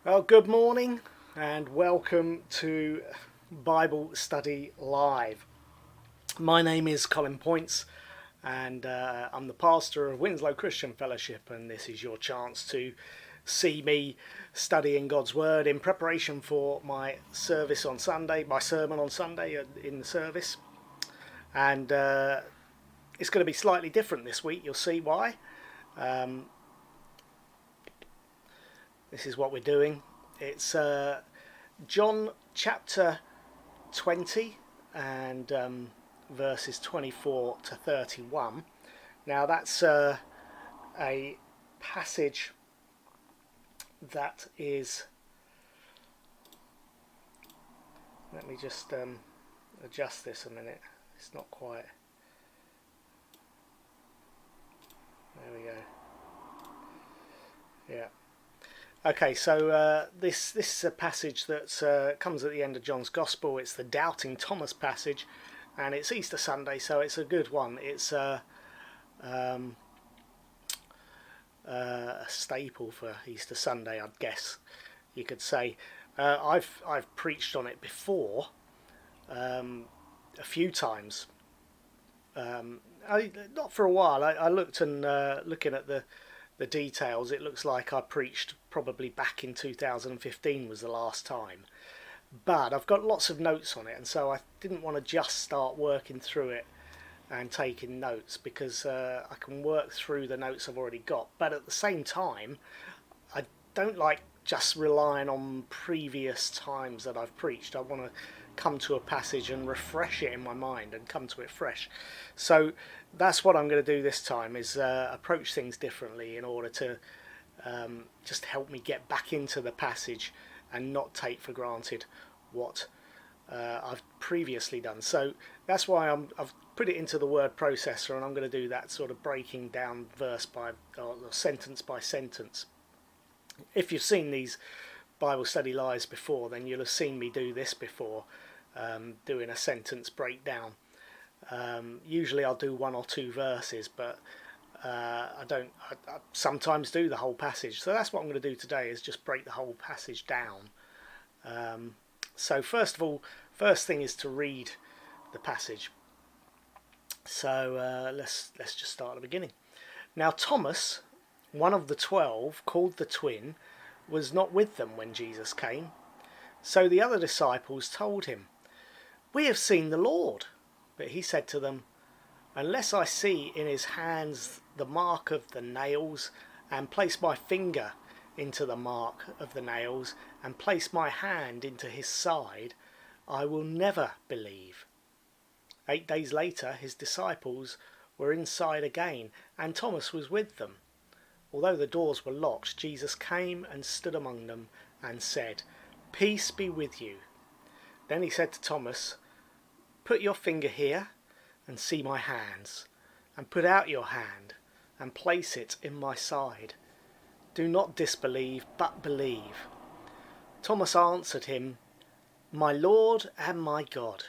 Well, good morning and welcome to Bible Study Live. My name is Colin and I'm the pastor of Winslow Christian Fellowship, and this is your chance to see me studying God's Word in preparation for my service on Sunday, my sermon on Sunday in the service. And it's going to be slightly different this week. You'll see why. This is what we're doing. It's John chapter 20 and verses 24 to 31. Now that's a passage that is... Let me just adjust this a minute. It's not quite... There we go. Yeah. Okay, so this is a passage that comes at the end of John's Gospel. It's the Doubting Thomas passage, and it's Easter Sunday, so it's a good one. It's a staple for Easter Sunday, I'd guess you could say. I've preached on it before, a few times. Not for a while. I looked and looking at the details, it looks like I preached probably back in 2015 was the last time, but I've got lots of notes on it, and so I didn't want to just start working through it and taking notes, because I can work through the notes I've already got, but at the same time I don't like just relying on previous times that I've preached. I want to come to a passage and refresh it in my mind and come to it fresh. So that's what I'm going to do this time, is approach things differently in order to just help me get back into the passage and not take for granted what I've previously done. So that's why I've put it into the word processor, and I'm going to do that sort of breaking down verse by or sentence by sentence. If you've seen these Bible study lives before, then you'll have seen me do this before, doing a sentence breakdown. Usually I'll do one or two verses, but I sometimes do the whole passage. So that's what I'm going to do today, is just break the whole passage down. So first of all, first thing is to read the passage. So let's just start at the beginning. Now Thomas, one of the 12, called the twin, was not with them when Jesus came. So the other disciples told him, "We have seen the Lord." But he said to them, "Unless I see in his hands the mark of the nails, and place my finger into the mark of the nails and place my hand into his side, I will never believe." 8 days later, his disciples were inside again, and Thomas was with them. Although the doors were locked, Jesus came and stood among them and said, "Peace be with you." Then he said to Thomas, "Put your finger here and see my hands, and put out your hand and place it in my side. Do not disbelieve, but believe." Thomas answered him, "My Lord and my God."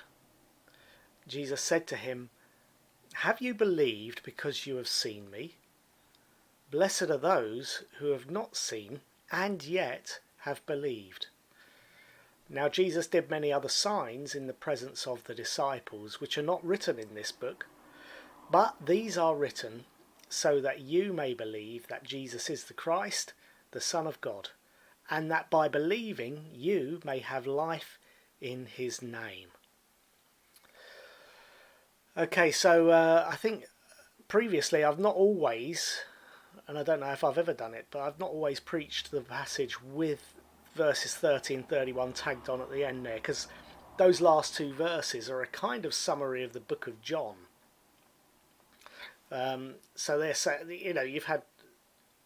Jesus said to him, "Have you believed because you have seen me? Blessed are those who have not seen and yet have believed." Now Jesus did many other signs in the presence of the disciples, which are not written in this book, but these are written so that you may believe that Jesus is the Christ, the Son of God, and that by believing you may have life in his name. Okay, so I think previously I've not always, and I don't know if I've ever done it, but I've not always preached the passage with verses 30 and 31 tagged on at the end there, because those last two verses are a kind of summary of the book of John. So they're saying, you've had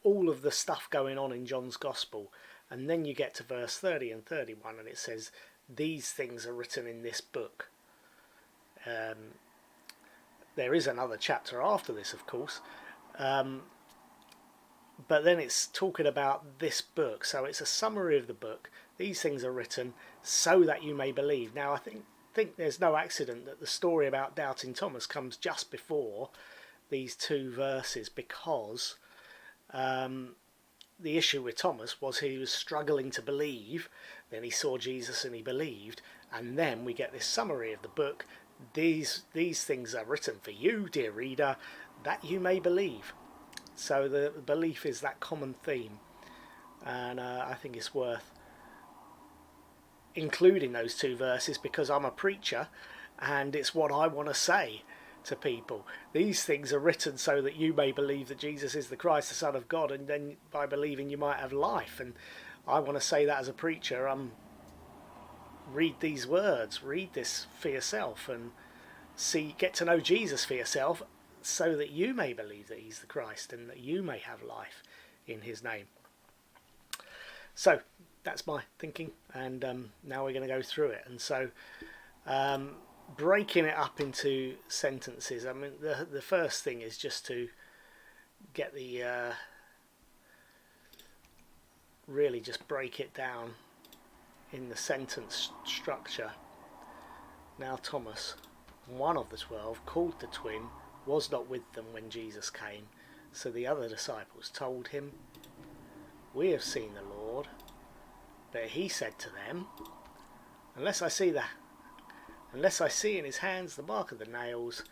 all of the stuff going on in John's Gospel, and then you get to verse 30 and 31, and it says, "These things are written in this book." There is another chapter after this, of course, but then it's talking about this book, so it's a summary of the book. These things are written so that you may believe. Now, I think there's no accident that the story about doubting Thomas comes just before these two verses, because the issue with Thomas was he was struggling to believe. Then he saw Jesus and he believed, and then we get this summary of the book. These things are written for you, dear reader, that you may believe. So the belief is that common theme, and I think it's worth including those two verses because I'm a preacher and it's what I want to say to people. These things are written so that you may believe that Jesus is the Christ, the Son of God, and then by believing you might have life. And I want to say that as a preacher. Read these words, read this for yourself, and get to know Jesus for yourself, so that you may believe that he's the Christ and that you may have life in his name. So that's my thinking, and now we're going to go through it. And so breaking it up into sentences, I mean, the first thing is just to get the really just break it down in the sentence structure. Now Thomas, one of the 12, called the twin, was not with them when Jesus came. So the other disciples told him, "We have seen the Lord." But he said to them, Unless I see in his hands the mark of the nails,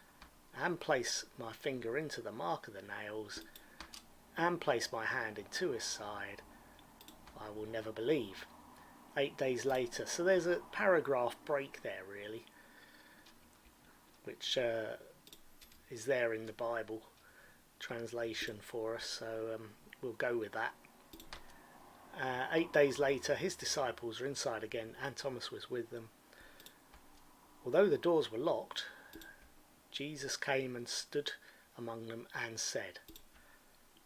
and place my finger into the mark of the nails, and place my hand into his side, I will never believe." 8 days later. So there's a paragraph break there, really, which is there in the Bible translation for us, so we'll go with that. 8 days later, his disciples were inside again, and Thomas was with them. Although the doors were locked, Jesus came and stood among them and said,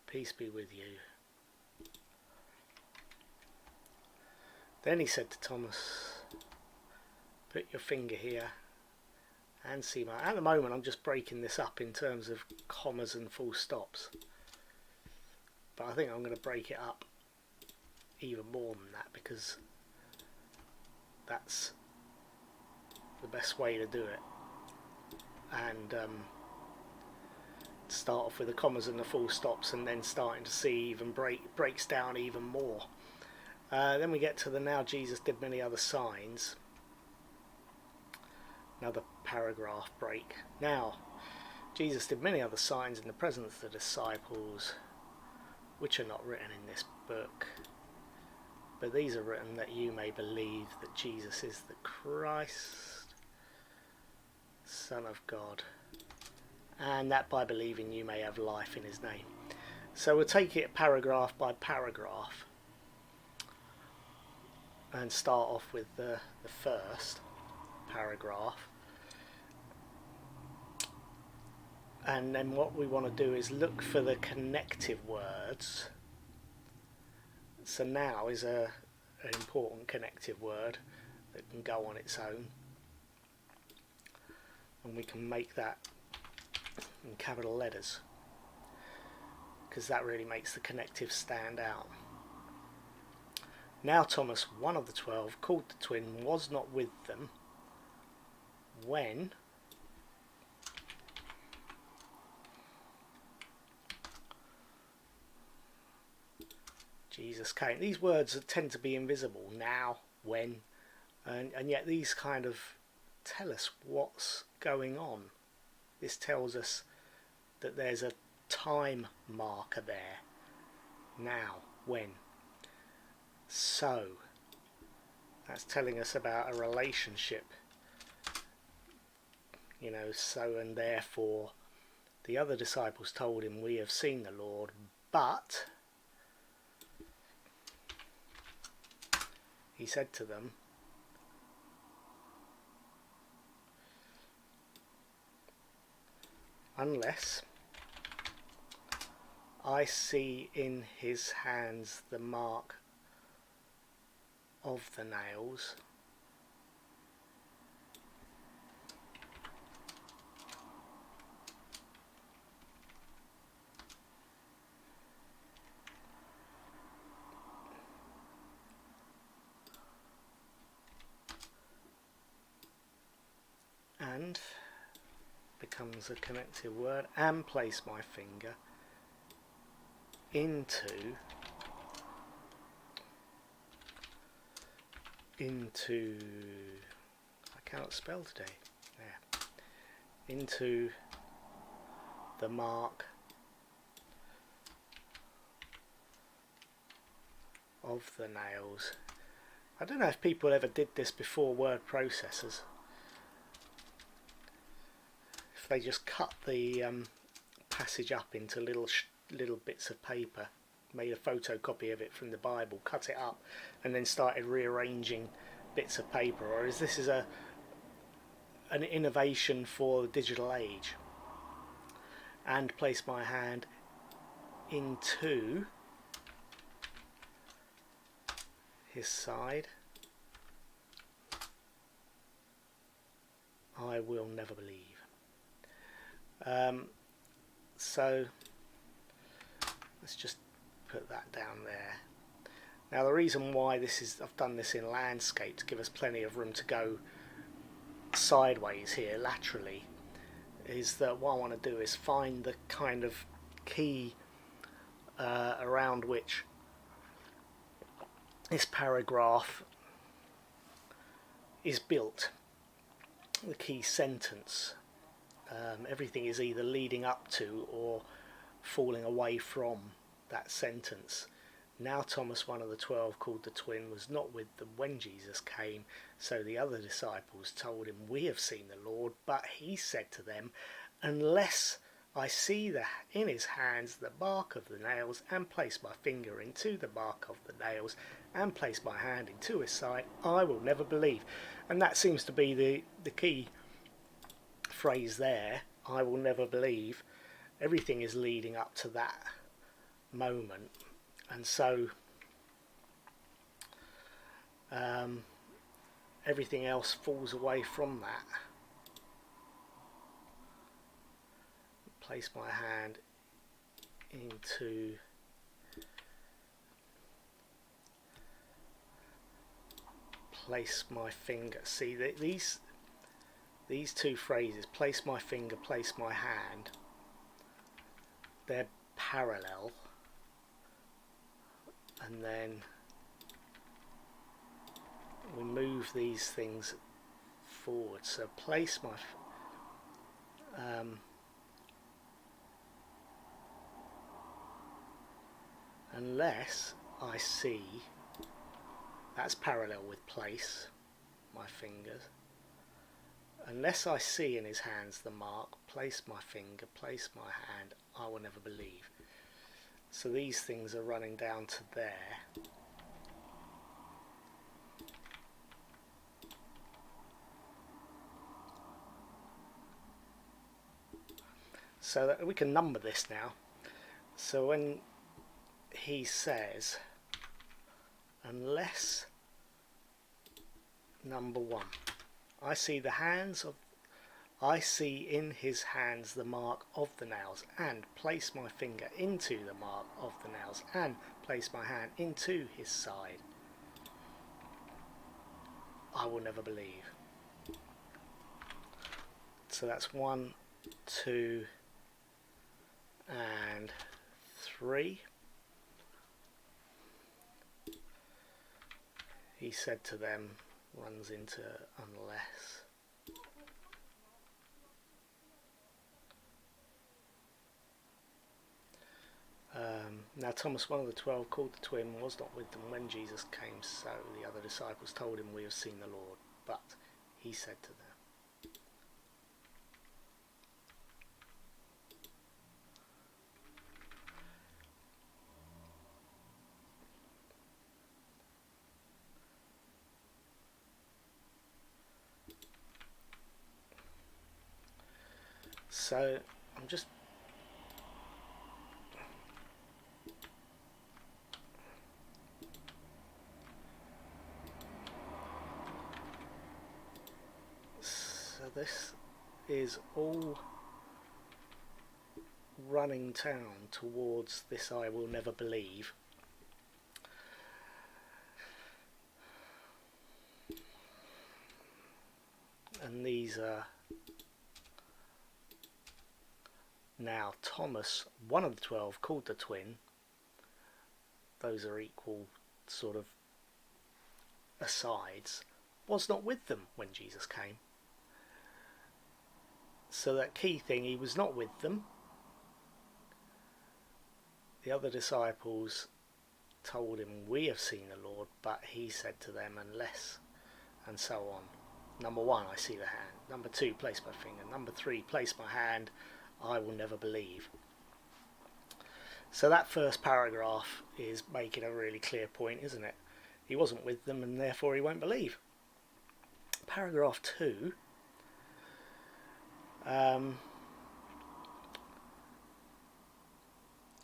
"Peace be with you." Then he said to Thomas, "Put your finger here and see my..." At the moment I'm just breaking this up in terms of commas and full stops, but I think I'm going to break it up even more than that, because that's the best way to do it, and start off with the commas and the full stops, and then starting to see even breaks down even more. Then we get to the "Now Jesus did many other signs." Another paragraph break. "Now Jesus did many other signs in the presence of the disciples, which are not written in this book, but these are written that you may believe that Jesus is the Christ, Son of God, and that by believing you may have life in his name." So we'll take it paragraph by paragraph. and start off with the first paragraph. And then what we want to do is look for the connective words. So now is an important connective word that can go on its own, and we can make that in capital letters because that really makes the connective stand out. Now Thomas, one of the 12, called the twin, was not with them when Jesus came. These words tend to be invisible, now, when, and yet these kind of tell us what's going on. This tells us that there's a time marker there. Now, when. So, that's telling us about a relationship. You know, so and therefore the other disciples told him, we have seen the Lord, but he said to them, unless I see in his hands the mark of the nails, and becomes a connective word, and place my finger into I cannot spell today. There. Into the mark of the nails. I don't know if people ever did this before word processors. If they just cut the passage up into little bits of paper, made a photocopy of it from the Bible, cut it up, and then started rearranging bits of paper, or is this an innovation for the digital age? And place my hand into his side. I will never believe. So let's just put that down there. Now the reason why I've done this in landscape to give us plenty of room to go sideways here, laterally, is that what I want to do is find the kind of key around which this paragraph is built, the key sentence. Everything is either leading up to or falling away from that sentence. Now Thomas, one of the 12, called the twin, was not with them when Jesus came. So the other disciples told him, we have seen the Lord. But he said to them, unless I see in his hands the mark of the nails, and place my finger into the mark of the nails, and place my hand into his side, I will never believe. And that seems to be the key phrase there, I will never believe. Everything is leading up to that moment, and so everything else falls away from that. Place my hand into place my finger. See, these two phrases, place my finger, place my hand, they're parallel, and then we move these things forward. So place my unless I see, that's parallel with place my fingers. Unless I see in his hands the mark, place my finger, place my hand, I will never believe. So these things are running down to there. so that we can number this now. So when he says, unless, number 1, I see in his hands the mark of the nails, and place my finger into the mark of the nails, and place my hand into his side, I will never believe. So that's 1, 2, and 3. He said to them, runs into unless. Now Thomas, one of the 12, called the twin, was not with them when Jesus came, so the other disciples told him, we have seen the Lord. But he said to them, so I'm just this is all running down towards this I will never believe. And these are now Thomas, one of the 12, called the twin. Those are equal sort of asides. Was not with them when Jesus came. So that key thing, he was not with them. The other disciples told him, we have seen the Lord, but he said to them, unless, and so on. Number 1, I see the hand. Number 2, place my finger. Number 3, place my hand. I will never believe. So that first paragraph is making a really clear point, isn't it? He wasn't with them and therefore he won't believe. Paragraph 2.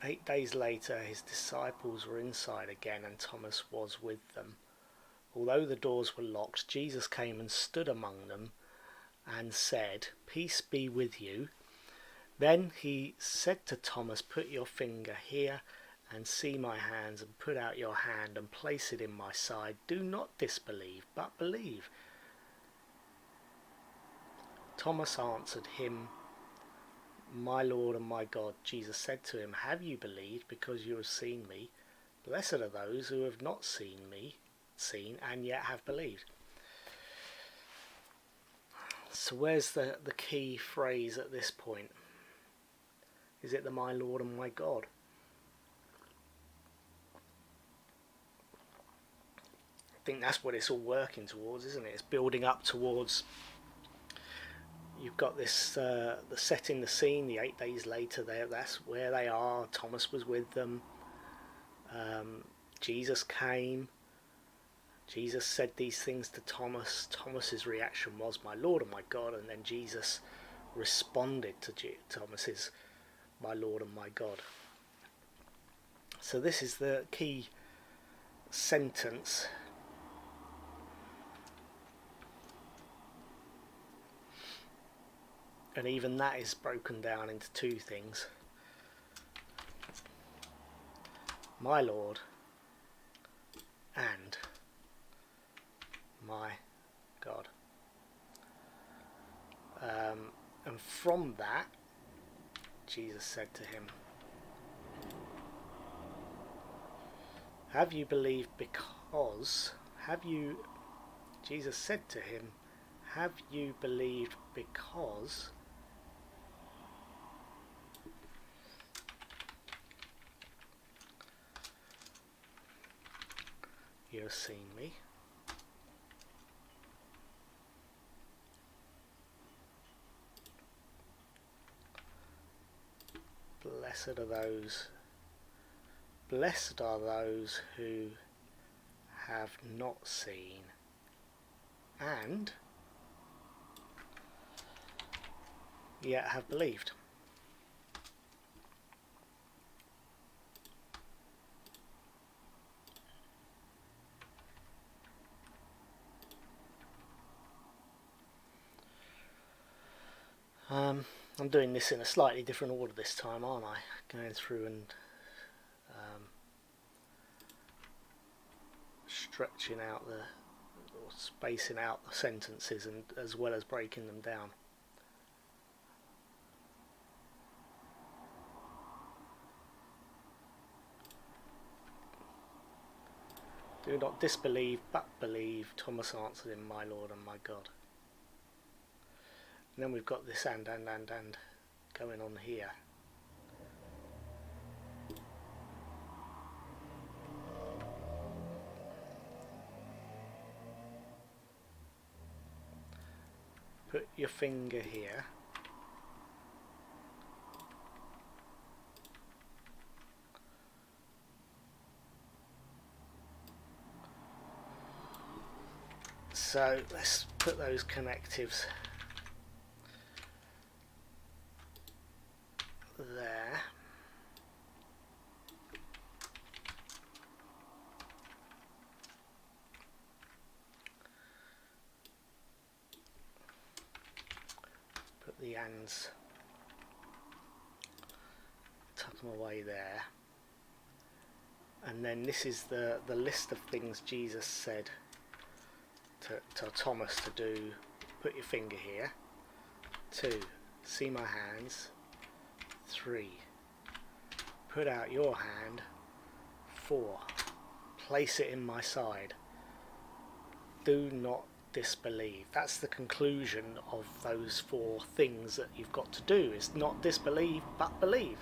8 days later, his disciples were inside again, and Thomas was with them. Although the doors were locked, Jesus came and stood among them and said, peace be with you. Then he said to Thomas, put your finger here and see my hands, and put out your hand and place it in my side. Do not disbelieve, but believe. Thomas answered him, my Lord and my God. Jesus said to him, have you believed because you have seen me? Blessed are those who have not seen and yet have believed. So where's the key phrase at this point? Is it the my Lord and my God? I think that's what it's all working towards, isn't it? It's building up towards. You've got this, the setting the scene, the 8 days later, that's where they are. Thomas was with them. Jesus came. Jesus said these things to Thomas. Thomas's reaction was, my Lord and my God. And then Jesus responded to Thomas's, my Lord and my God. So this is the key sentence. And even that is broken down into 2 things. My Lord and my God. And from that, Jesus said to him, have you believed because, Jesus said to him, have you believed because you have seen me? Blessed are those who have not seen and yet have believed. I'm doing this in a slightly different order this time, aren't I? Going through and stretching out or spacing out the sentences, and as well as breaking them down. Do not disbelieve, but believe. Thomas answered him, my Lord and my God. And then we've got this and going on here. Put your finger here. So let's put those connectives there. Put the ands, tuck them away there. And then this is the list of things Jesus said to Thomas to do. Put your finger here. 2, see my hands. 3, put out your hand. 4, place it in my side. Do not disbelieve. That's the conclusion of those 4 things that you've got to do, is not disbelieve but believe.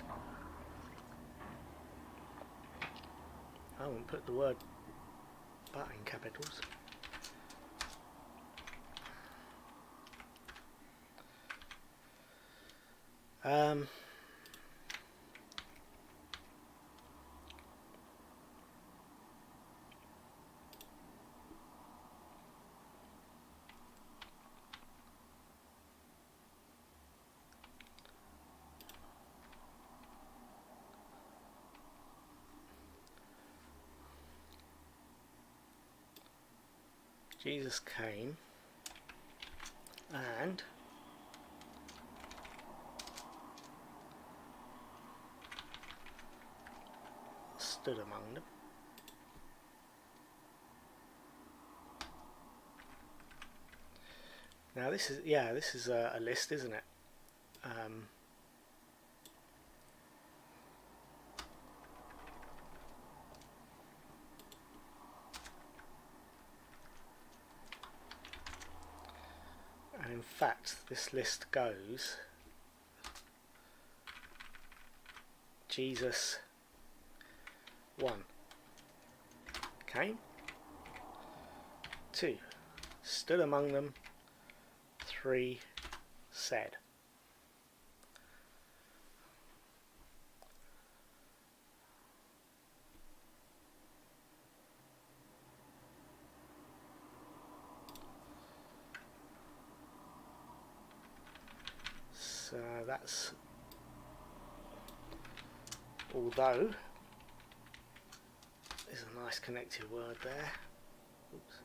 I won't put the word but in capitals. Jesus came and stood among them. Now this is a list, isn't it? And in fact, this list goes: Jesus 1 came, 2 stood among them, 3 said. So that's, although there's a nice connected word there. Oops.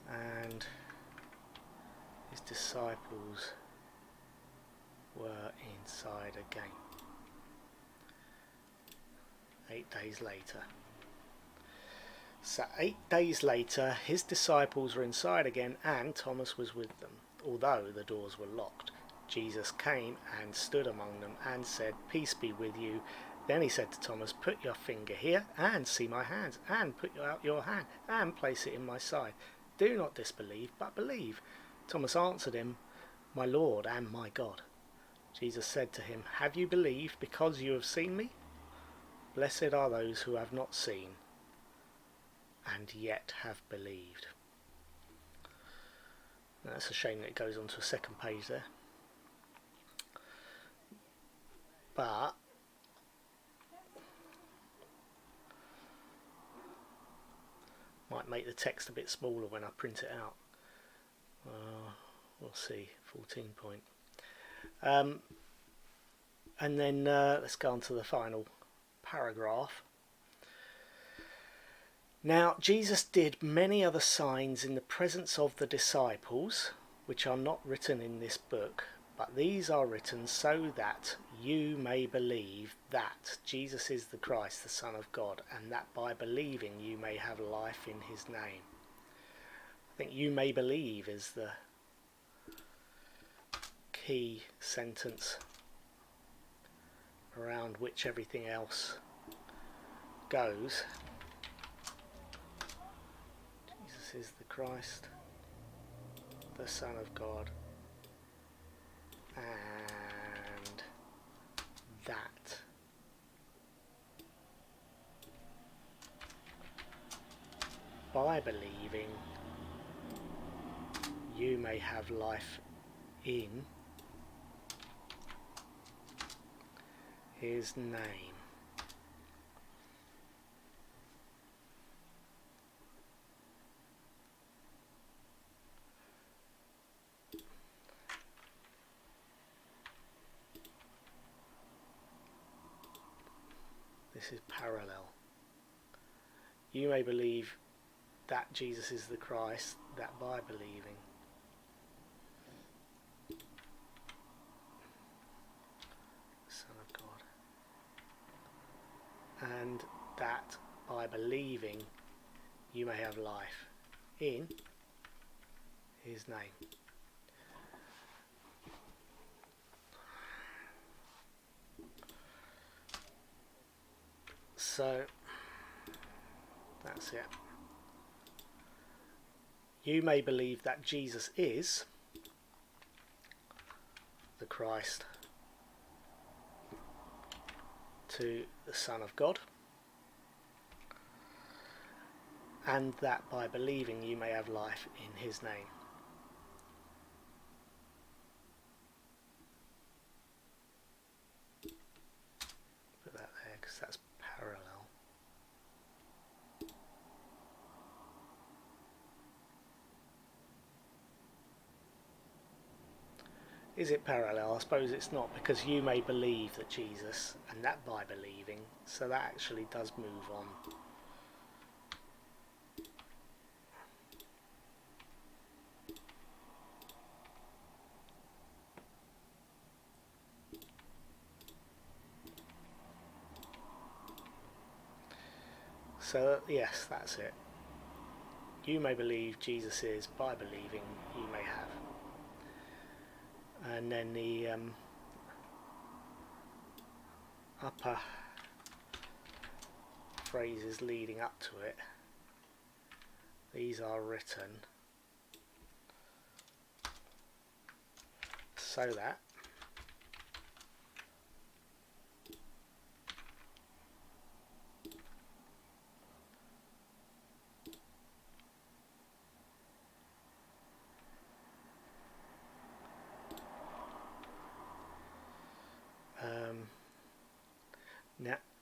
And his disciples were inside again 8 days later. So 8 days later, his disciples were inside again, and Thomas was with them, although the doors were locked. Jesus came and stood among them and said, "Peace be with you." Then he said to Thomas, "Put your finger here and see my hands, and put out your hand and place it in my side. Do not disbelieve, but believe." Thomas answered him, "My Lord and my God." Jesus said to him, "Have you believed because you have seen me? Blessed are those who have not seen and yet have believed." Now, that's a shame that it goes on to a second page there. But might make the text a bit smaller when I print it out. We'll see. 14 point. And then let's go on to the final paragraph. Now Jesus did many other signs in the presence of the disciples, which are not written in this book, but these are written so that you may believe that Jesus is the Christ, the Son of God, and that by believing you may have life in his name. I think "you may believe" is the key sentence around which everything else goes. Jesus is the Christ, the Son of God, and that by believing you may have life in his name. This is parallel. You may believe that Jesus is the Christ, that by believing the Son of God, and that by believing you may have life in his name. So that's it. You may believe that Jesus is the Christ to the Son of God, and that by believing you may have life in his name. Put that there because that's parallel. Is it parallel? I suppose it's not, because you may believe that Jesus, and that by believing, so that actually does move on. So yes, that's it. You may believe Jesus is, by believing you may have. And then the upper phrases leading up to it, these are written so that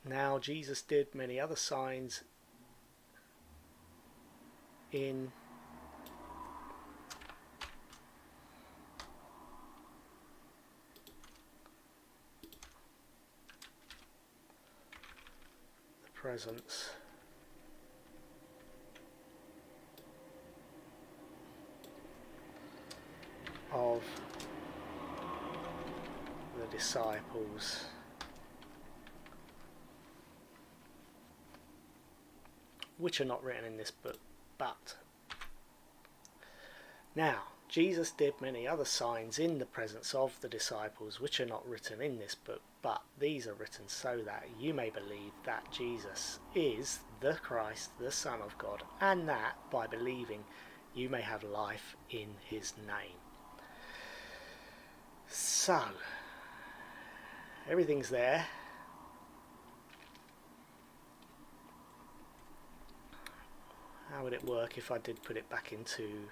now Jesus did many other signs in the presence of the disciples, which are not written in this book, but now Jesus did many other signs in the presence of the disciples, which are not written in this book, but these are written so that you may believe that Jesus is the Christ, the Son of God, and that by believing you may have life in his name. So everything's there. How would it work if I did put it back into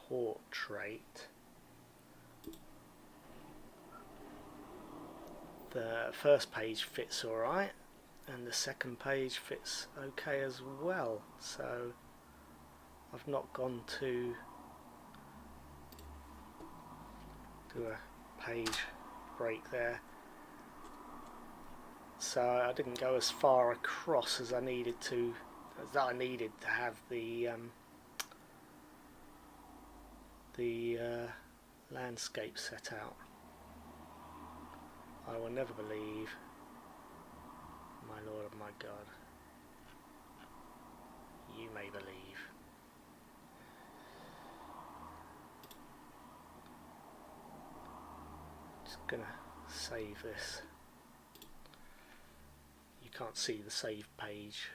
portrait? The first page fits all right. and the second page fits okay as well, so I've not gone to do a page break there, so I didn't go as far across as I needed to, have the landscape set out. I will never believe, my Lord and my God, you may believe. Just gonna save this. You can't see the save page,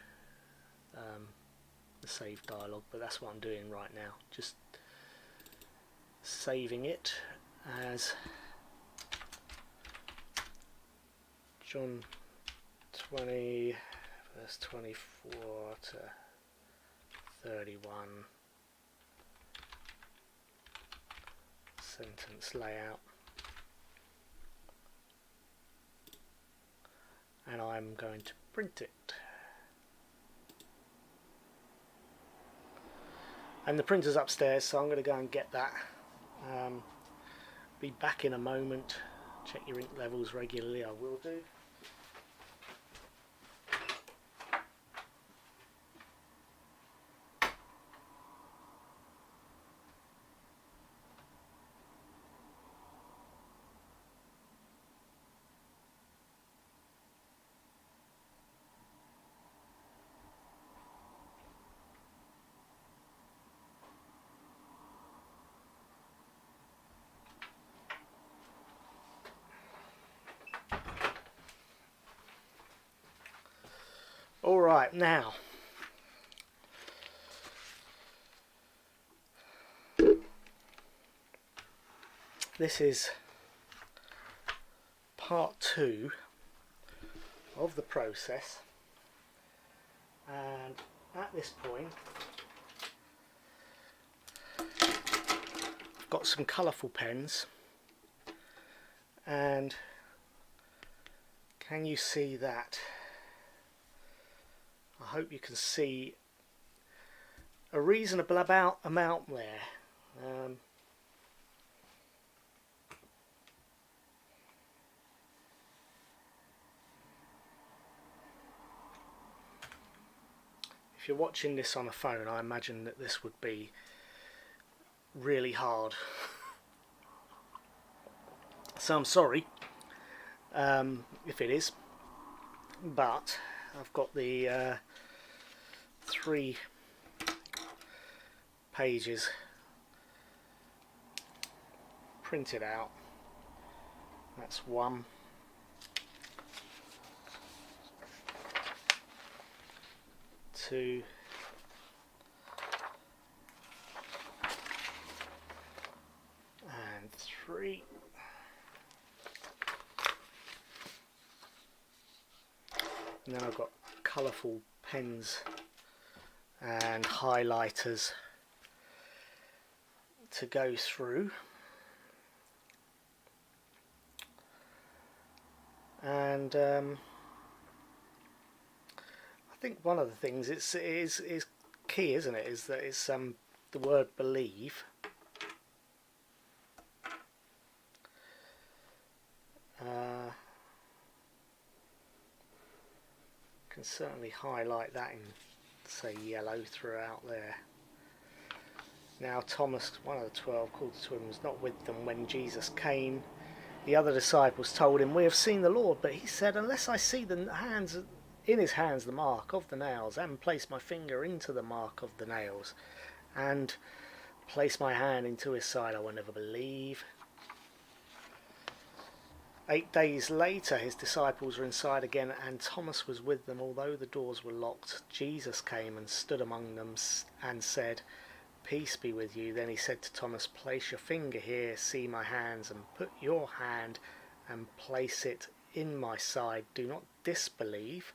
the save dialogue, but that's what I'm doing right now. Just saving it as John 20 verse 24 to 31 sentence layout, and I'm going to print it. And the printer's upstairs, so I'm going to go and get that. Be back in a moment. Check your ink levels regularly, I will do. Alright, now this is part 2 of the process, and at this point I've got some colourful pens, and can you see that? I hope you can see a reasonable amount there. If you're watching this on a phone, I imagine that this would be really hard. So I'm sorry if it is, but I've got the 3 pages printed out. That's 1, 2, and 3. And then I've got colourful pens and highlighters to go through, and I think one of the things is key, isn't it, is that it's the word believe. Can certainly highlight that in, say, yellow throughout there. Now Thomas, one of the 12, called the twin, was not with them when Jesus came. The other disciples told him, "We have seen the Lord." But he said, "Unless I see the hands in his hands, the mark of the nails, and place my finger into the mark of the nails, and place my hand into his side, I will never believe." 8 days later, his disciples were inside again, and Thomas was with them. Although the doors were locked, Jesus came and stood among them and said, "Peace be with you." Then he said to Thomas, "Place your finger here, see my hands, and put your hand and place it in my side. Do not disbelieve,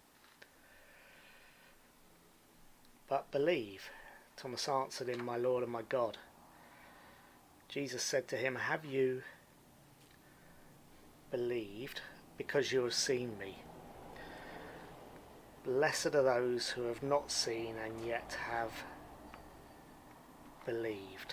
but believe." Thomas answered him, "My Lord and my God." Jesus said to him, "Have you believed because you have seen me? Blessed are those who have not seen and yet have believed.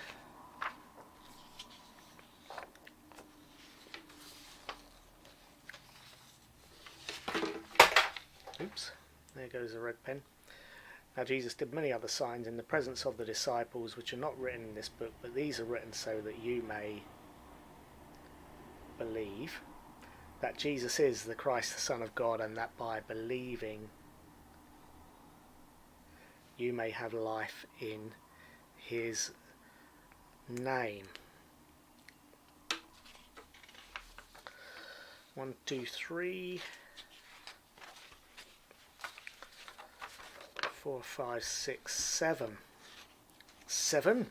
Oops, there goes a red pen. Now Jesus did many other signs in the presence of the disciples, which are not written in this book, but these are written so that you may believe that Jesus is the Christ, the Son of God, and that by believing you may have life in his name. 1, 2, 3, 4, 5, 6, 7. 7.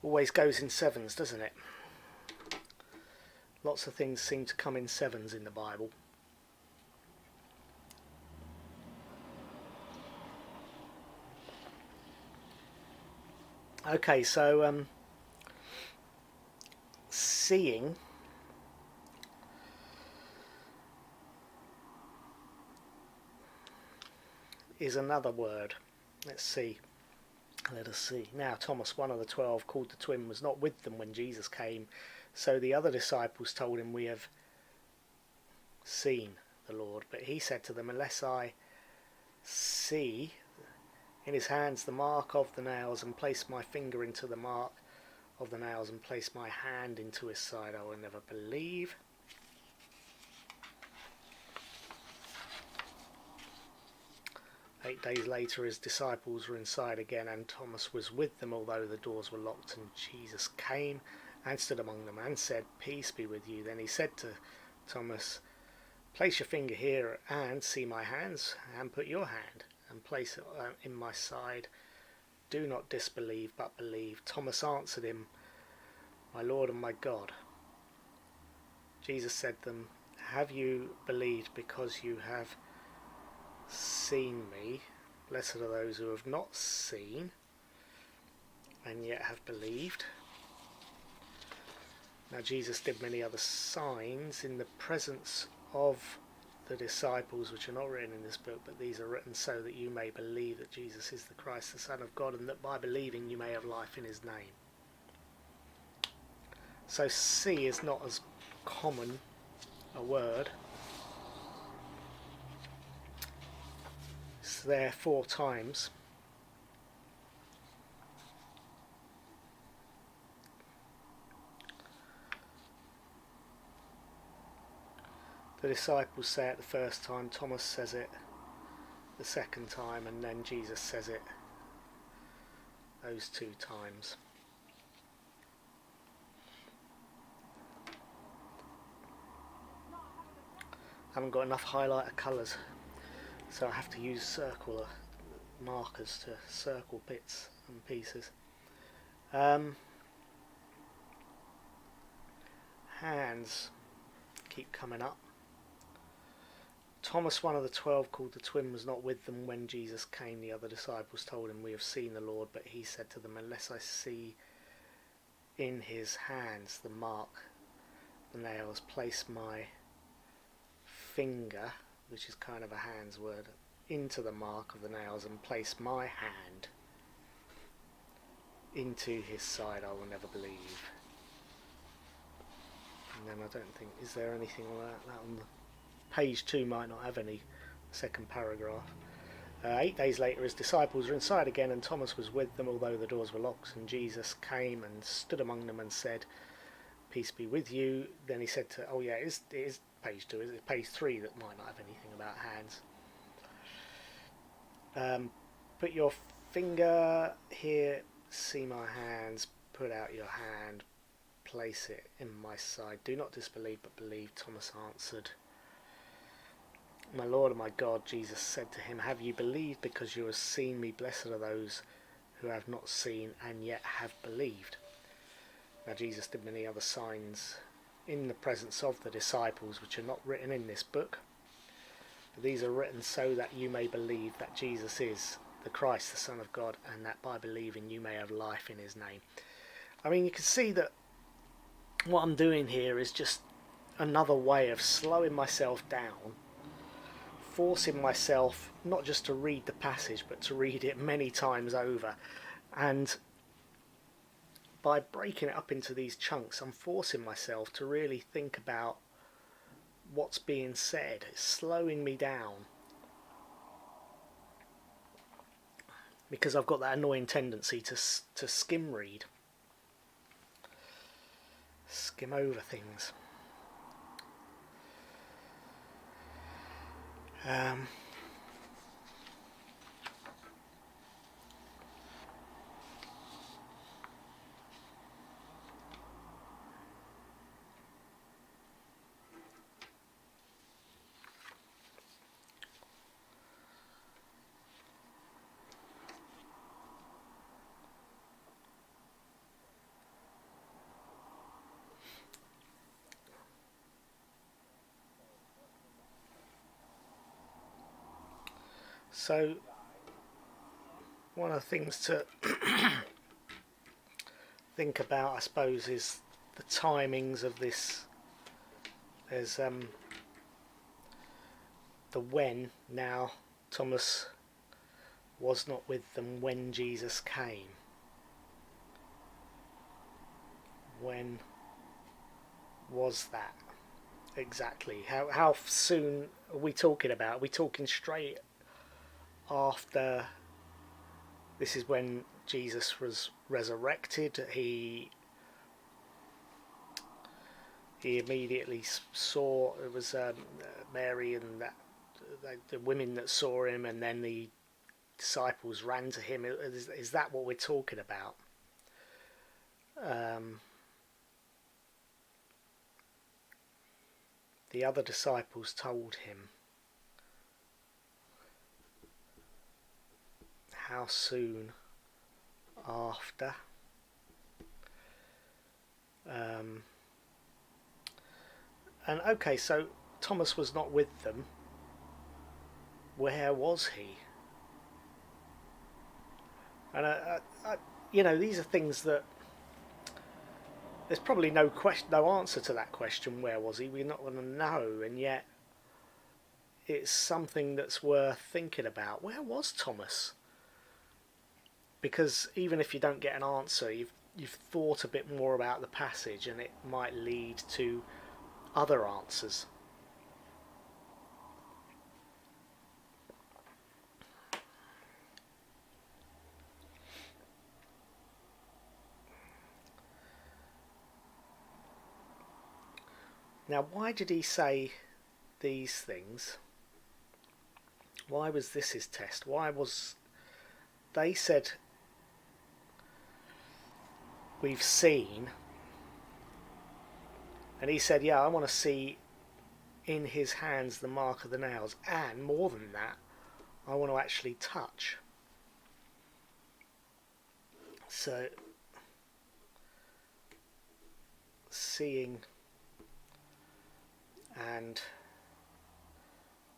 Always goes in sevens, doesn't it? Lots of things seem to come in sevens in the Bible. Okay, so seeing is another word. Let's see. Let us see. Now Thomas, one of the 12, called the twin, was not with them when Jesus came. So the other disciples told him, we have seen the Lord. But he said to them, unless I see in his hands the mark of the nails, and place my finger into the mark of the nails, and place my hand into his side, I will never believe. Eight days later his disciples were inside again, and Thomas was with them, although the doors were locked. And Jesus came and stood among them and said, peace be with you. Then he said to Thomas, place your finger here and see my hands, and put your hand and place it in my side. Do not disbelieve, but believe. Thomas answered him, my Lord and my God. Jesus said to them, have you believed because you have seen me? Blessed are those who have not seen and yet have believed. Now Jesus did many other signs in the presence of the disciples, which are not written in this book, but these are written so that you may believe that Jesus is the Christ, the Son of God, and that by believing you may have life in his name. So see is not as common a word. It's there 4 times. The disciples say it the first time, Thomas says it the second time, and then Jesus says it those 2 times. I haven't got enough highlighter colours, so I have to use circular markers to circle bits and pieces. Hands keep coming up. Thomas, one of the 12, called the twin, was not with them when Jesus came. The other disciples told him, we have seen the Lord. But he said to them, unless I see in his hands the mark, the nails, place my finger, which is kind of a hands word, into the mark of the nails, and place my hand into his side, I will never believe. And then I don't think, is there anything like that on the page 2? Might not have any second paragraph. 8 days later his disciples were inside again, and Thomas was with them, although the doors were locked. And Jesus came and stood among them and said, peace be with you. Then he said to, oh yeah, it is page 2, is it page 3 that might not have anything about hands. Put your finger here, see my hands, put out your hand, place it in my side. Do not disbelieve, but believe. Thomas answered, my Lord and my God. Jesus said to him, have you believed because you have seen me? Blessed are those who have not seen and yet have believed. Now Jesus did many other signs in the presence of the disciples, which are not written in this book. But these are written so that you may believe that Jesus is the Christ, the Son of God, and that by believing you may have life in his name. I mean, you can see that what I'm doing here is just another way of slowing myself down, forcing myself not just to read the passage but to read it many times over. And by breaking it up into these chunks, I'm forcing myself to really think about what's being said. It's slowing me down, because I've got that annoying tendency to skim read, skim over things. So one of the things to think about, I suppose, is the timings of this. There's the when. Now Thomas was not with them when Jesus came. When was that exactly? How soon are we talking about? Are we talking straight after? This is when Jesus was resurrected. He immediately saw, it was Mary and the women that saw him, and then the disciples ran to him. Is that what we're talking about? The other disciples told him. How soon after? And okay, so Thomas was not with them. Where was he? And these are things that there's probably no answer to that question. Where was he? We're not going to know, and yet it's something that's worth thinking about. Where was Thomas? Because even if you don't get an answer, you've thought a bit more about the passage, and it might lead to other answers. Now, why did he say these things? Why was this his test? They said, we've seen, and he said, yeah, I want to see in his hands the mark of the nails, and more than that, I want to actually touch. So, seeing and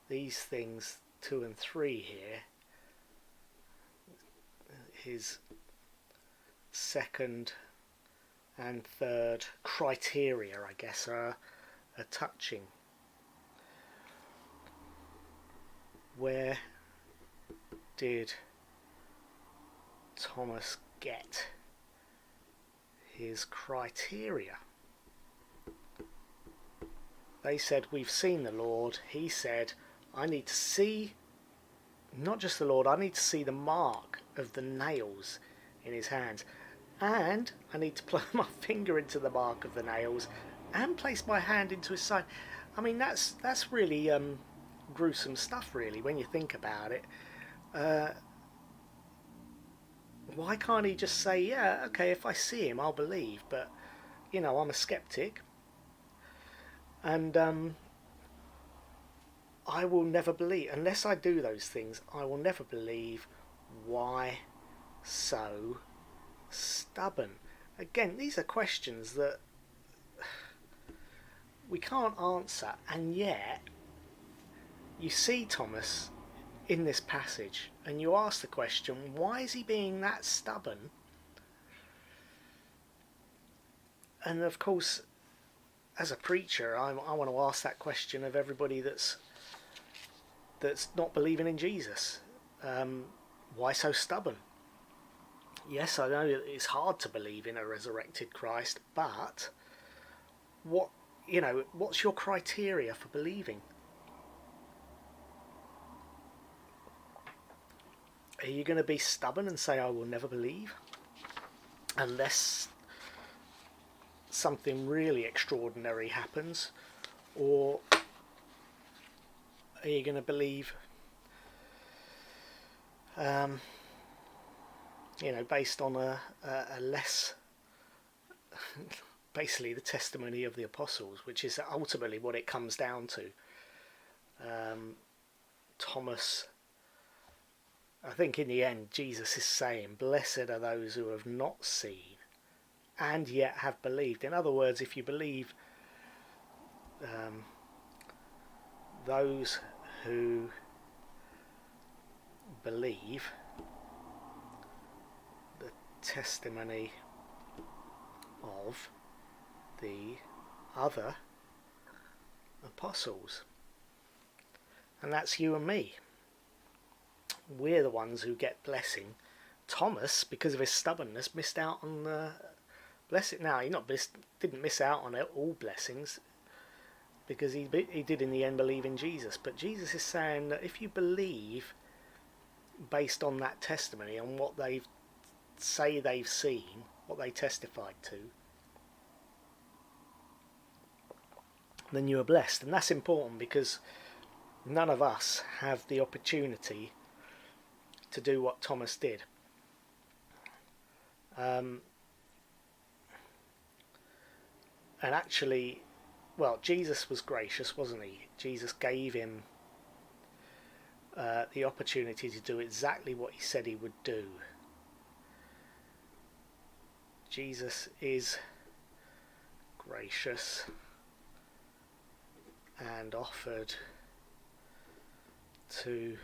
these things 2 and 3 here, his second and third criteria, I guess, are touching. Where did Thomas get his criteria? They said, we've seen the Lord. He said, I need to see, not just the Lord, I need to see the mark of the nails in his hands. And I need to plug my finger into the mark of the nails and place my hand into his side. I mean, that's really gruesome stuff, really, when you think about it. Why can't he just say, yeah, okay, if I see him, I'll believe, but, I'm a skeptic, and I will never believe. Unless I do those things, I will never believe. Why so stubborn? Again, these are questions that we can't answer, and yet you see Thomas in this passage and you ask the question, why is he being that stubborn? And of course as a preacher, I want to ask that question of everybody that's not believing in Jesus. Why so stubborn? Yes, I know it's hard to believe in a resurrected Christ, but what's your criteria for believing? Are you going to be stubborn and say, I will never believe unless something really extraordinary happens? Or are you going to believe, based on a less, basically the testimony of the apostles, which is ultimately what it comes down to? Thomas, I think in the end, Jesus is saying, blessed are those who have not seen and yet have believed. In other words, if you believe, those who believe the testimony of the other apostles. And that's you and me. We're the ones who get blessing. Thomas, because of his stubbornness, missed out on the blessing. Now, didn't miss out on all blessings, because he did in the end believe in Jesus. But Jesus is saying that if you believe based on that testimony, on what they've seen, what they testified to, then you are blessed. And that's important, because none of us have the opportunity to do what Thomas did. And actually, well, Jesus was gracious, wasn't he? Jesus gave him the opportunity to do exactly what he said he would do. Jesus is gracious and offered to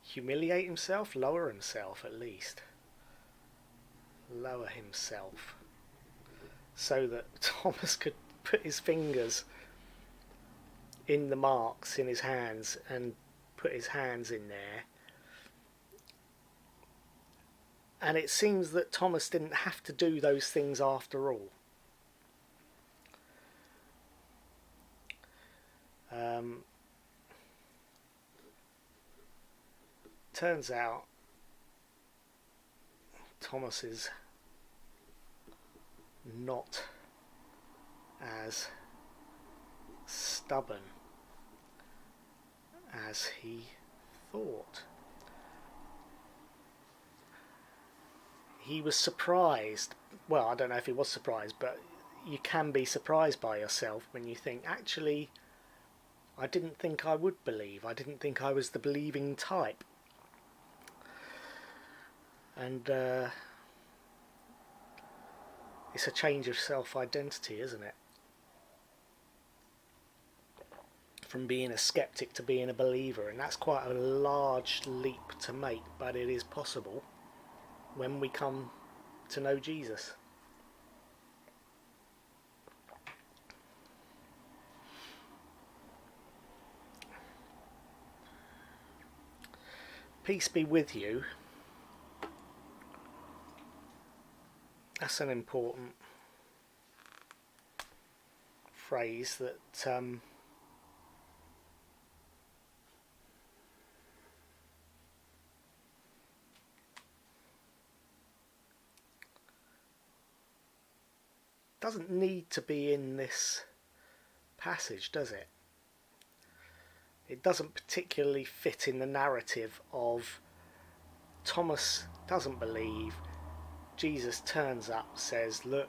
humiliate himself, lower himself at least. Lower himself, so that Thomas could put his fingers in the marks in his hands and put his hands in there. And it seems that Thomas didn't have to do those things after all. Turns out Thomas is not as stubborn as he thought. He was surprised. Well, I don't know if he was surprised, but you can be surprised by yourself when you think, actually, I didn't think I would believe. I didn't think I was the believing type. And it's a change of self-identity, isn't it? From being a skeptic to being a believer. And that's quite a large leap to make, but it is possible when we come to know Jesus. Peace be with you. That's an important phrase that doesn't need to be in this passage, does it? It doesn't particularly fit in the narrative of Thomas doesn't believe. Jesus turns up, says, look,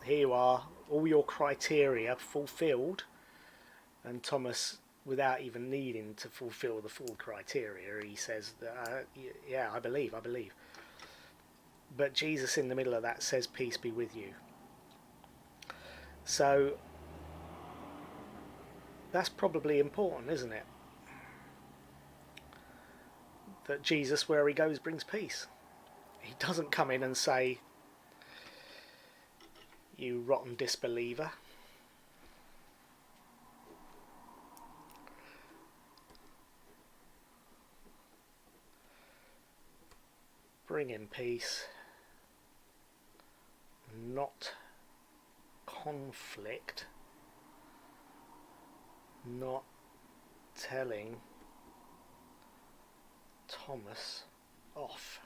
here you are, all your criteria fulfilled. And Thomas, without even needing to fulfill the full criteria, he says, yeah, I believe. But Jesus in the middle of that says, peace be with you. So that's probably important, isn't it? That Jesus, where he goes, brings peace. He doesn't come in and say, you rotten disbeliever, bring in peace, not conflict, not telling Thomas off.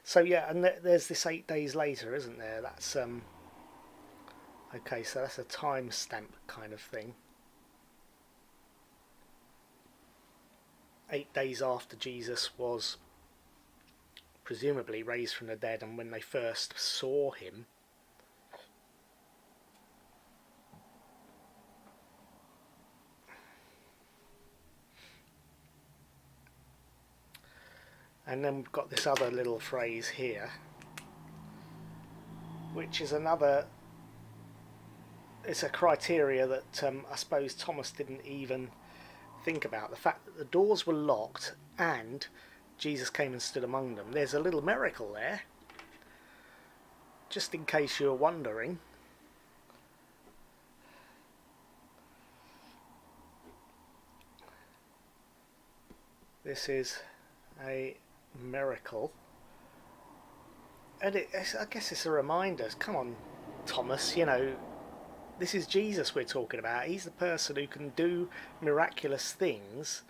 So yeah, and there's this 8 days later, isn't there? That's okay, so that's a timestamp kind of thing. 8 days after Jesus was presumably raised from the dead, and when they first saw him. And then we've got this other little phrase here, which is another, it's a criteria that I suppose Thomas didn't even think about. The fact that the doors were locked and Jesus came and stood among them. There's a little miracle there, just in case you're wondering. This is a miracle, and I guess it's a reminder. Come on, Thomas, you know, this is Jesus we're talking about. He's the person who can do miraculous things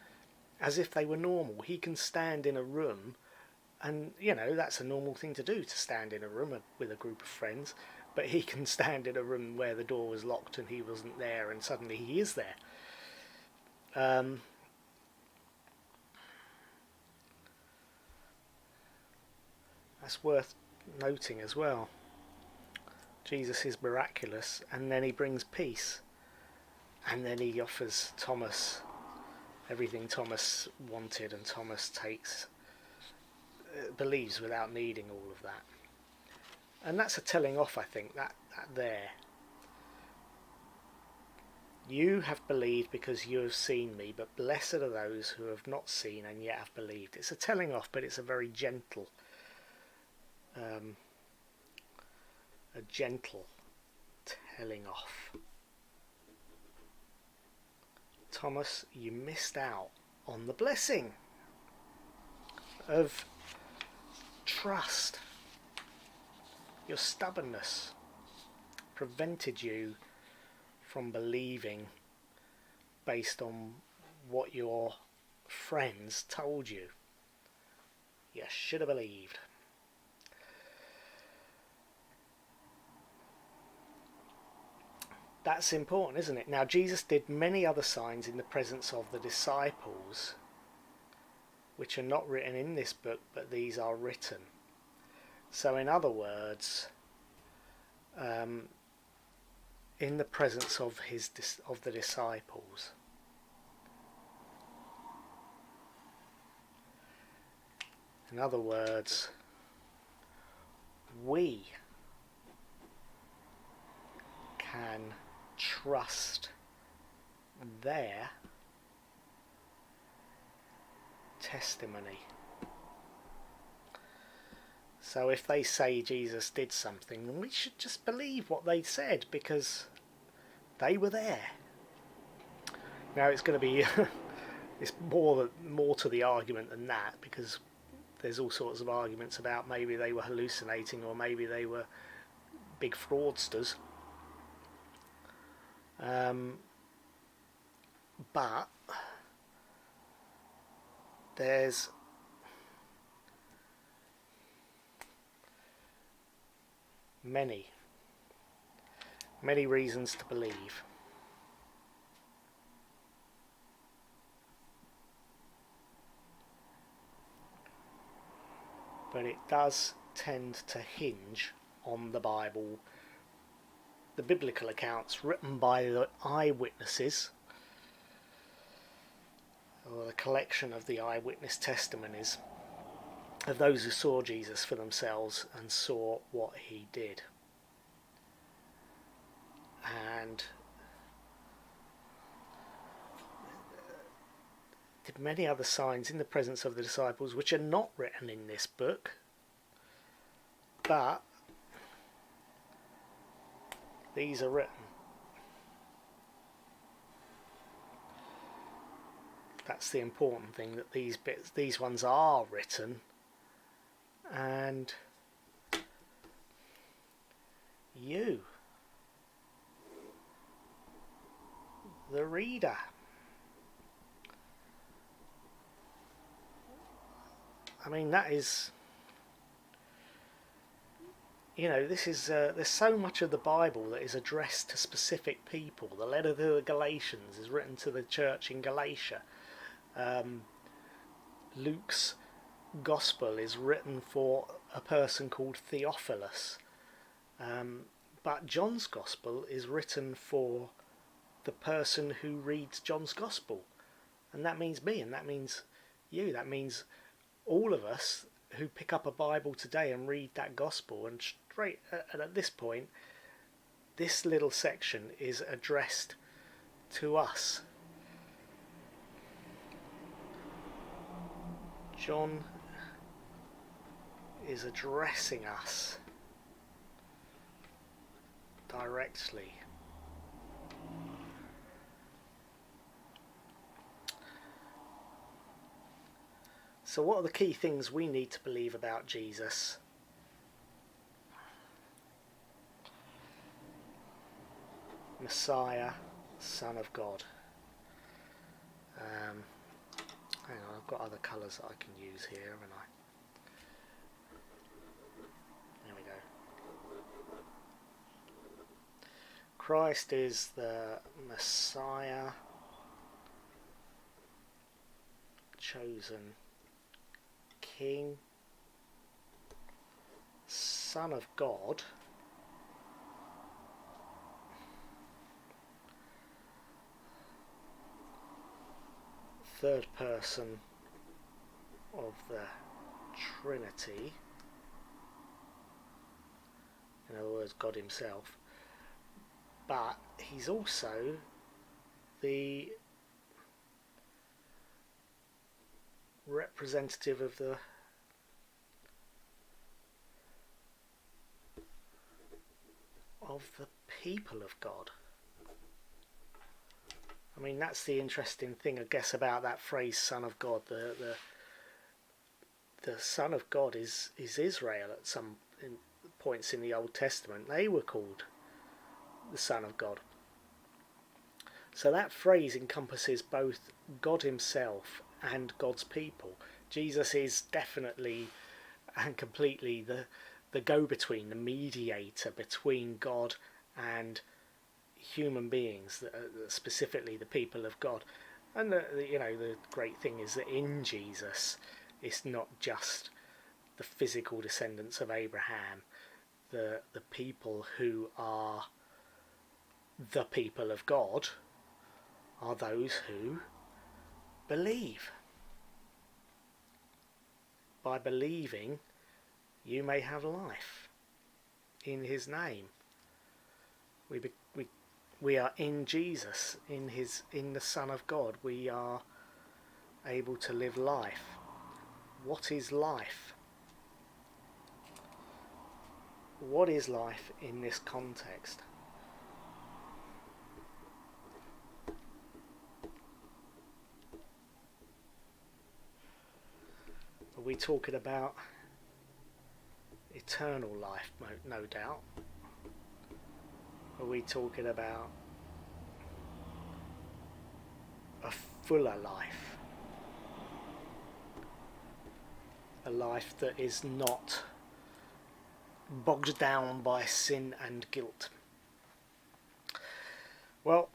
as if they were normal. He can stand in a room, and you know, that's a normal thing to do, to stand in a room with a group of friends, but he can stand in a room where the door was locked and he wasn't there, and suddenly he is there. That's worth noting as well. Jesus is miraculous, and then he brings peace, and then he offers Thomas everything Thomas wanted, and Thomas believes without needing all of that. And that's a telling off, I think, that there. You have believed because you have seen me, but blessed are those who have not seen and yet have believed. It's a telling off, but it's a very gentle telling off. Thomas, you missed out on the blessing of trust. Your stubbornness prevented you from believing based on what your friends told you. You should have believed. That's important, isn't it? Now, Jesus did many other signs in the presence of the disciples, which are not written in this book, but these are written. So, in other words, in the presence of the disciples. In other words, we can trust their testimony. So if they say Jesus did something, then we should just believe what they said, because they were there. Now it's going to be it's more to the argument than that, because there's all sorts of arguments about maybe they were hallucinating, or maybe they were big fraudsters. But there's many reasons to believe. But it does tend to hinge on the Bible, the biblical accounts written by the eyewitnesses, or the collection of the eyewitness testimonies of those who saw Jesus for themselves and saw what he did. And did many other signs in the presence of the disciples, which are not written in this book, but these are written. that's the important thing, that these ones are written, and you, the reader, I mean, that is, this is there's so much of the Bible that is addressed to specific people. The letter to the Galatians is written to the church in Galatia. Luke's Gospel is written for a person called Theophilus. But John's Gospel is written for the person who reads John's Gospel. And that means me, and that means you. That means all of us who pick up a Bible today and read that Gospel. And straight at this point, this little section is addressed to us. John is addressing us directly. So what are the key things we need to believe about Jesus? Messiah, Son of God. Hang on, I've got other colours that I can use here, haven't I? There we go. Christ is the Messiah, chosen King, Son of God, third person of the Trinity, in other words, God himself, but he's also the representative of the people of God. I mean, that's the interesting thing, I guess, about that phrase "Son of God." The Son of God is Israel. At some points in the Old Testament, they were called the Son of God. So that phrase encompasses both God himself and God's people. Jesus is definitely and completely the go-between, the mediator between God and human beings, specifically the people of God. And the great thing is that in Jesus, it's not just the physical descendants of Abraham. The people who are the people of God are those who believe. By believing, you may have life in his name. We are in Jesus, in the Son of God. We are able to live life. What is life? What is life in this context? Are we talking about eternal life, no doubt? Are we talking about a fuller life? A life that is not bogged down by sin and guilt? Well,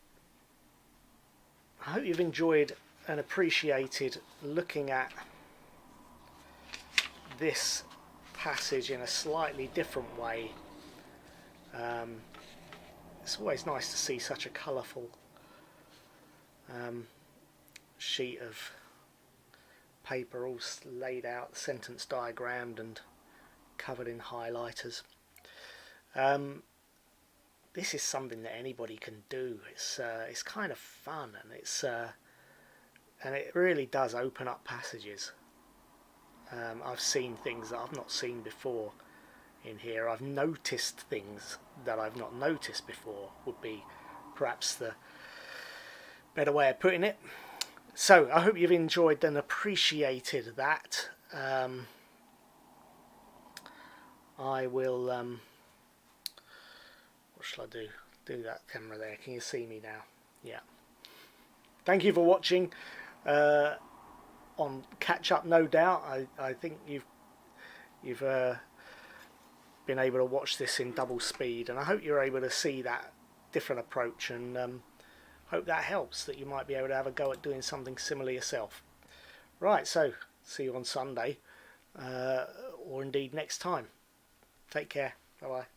I hope you've enjoyed and appreciated looking at this passage in a slightly different way. It's always nice to see such a colourful sheet of paper all laid out, sentence diagrammed and covered in highlighters. This is something that anybody can do. It's kind of fun, and it really does open up passages. I've seen things that I've not seen before in here. I've noticed things that I've not noticed before, would be perhaps the better way of putting it. So I hope you've enjoyed and appreciated that. I will. What shall I do? Do that camera there. Can you see me now? Yeah. Thank you for watching. On catch up, no doubt. I think you've been able to watch this in double speed, and I hope you're able to see that different approach, and hope that helps, that you might be able to have a go at doing something similar yourself. Right, so see you on Sunday, or indeed next time. Take care. Bye bye.